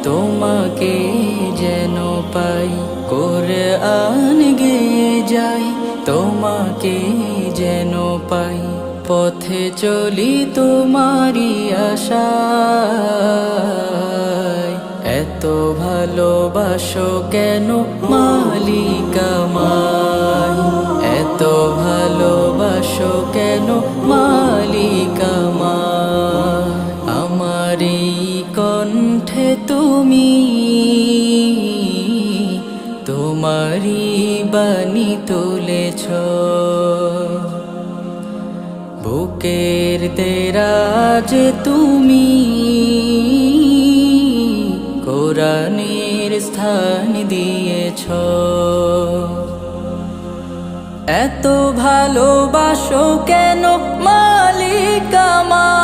তোমাকে যেন পাই, কোরআন গেয়ে যাই, তোমাকে যেন পাই। পথে চলি তোমারই আশায়, এত ভালোবাসো কেন মালিক আমায়, এত ভালোবাসো কেন মালিক আমায়। আমার এই কণ্ঠে তুমি তোমারি বাণী তুলেছ, বুকের দেরাজ তুমি কোরআনের স্থান দিয়েছ। এত ভালোবাসো কেন মালিক আমায়।